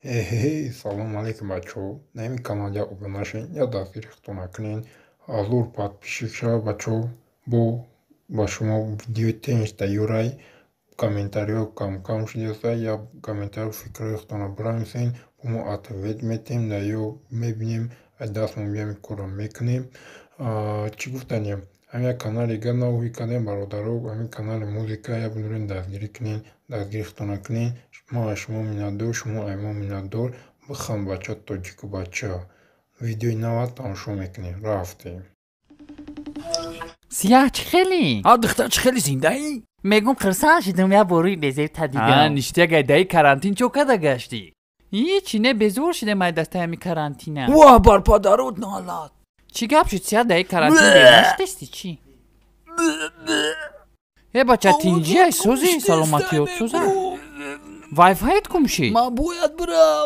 Салом алейкум, бачаҳо. На ин канал як обе нашин, я дастгирифтон накунен. Азур подписчик шава, бачаҳо. Ба шумо видеои тенишда юрай. Комментариҳо кам шудааста. Я комментариҳо фикраҳоятонро бинависен. Мо ответ медиҳем, ё мебинем, дастмон ҳамин корро мекунем. Чӣ гуфтанем? Ҳамин як канали га навоҳӣ кардем, бародаро. Ҳамин канали музика я бинурен дастгирӣ кунен, дастгирифтон накунен. Ман аз шумо миннатдор, шумо аз ман миннатдор. Бихам бача, тоҷику бача. Видеои навад тамошо мекунем. Рафтем. Siyah çıkeli. Духтар чӣ хеле зиндаӣ? Мегум қирсан шидам я боруи безев тадидам. Ништия гайдаи карантин чо када гашти? Ҳичи не безор шидем ай дастаи ҳами карантина. Ва бар падарут налад. Чӣ гап шуд? Сия даи карантин бенаштести чӣ? Бача тинҷи ай сӯзи саломатиёт сӯза. Вайфайт гум шид? Ман бояд бирам.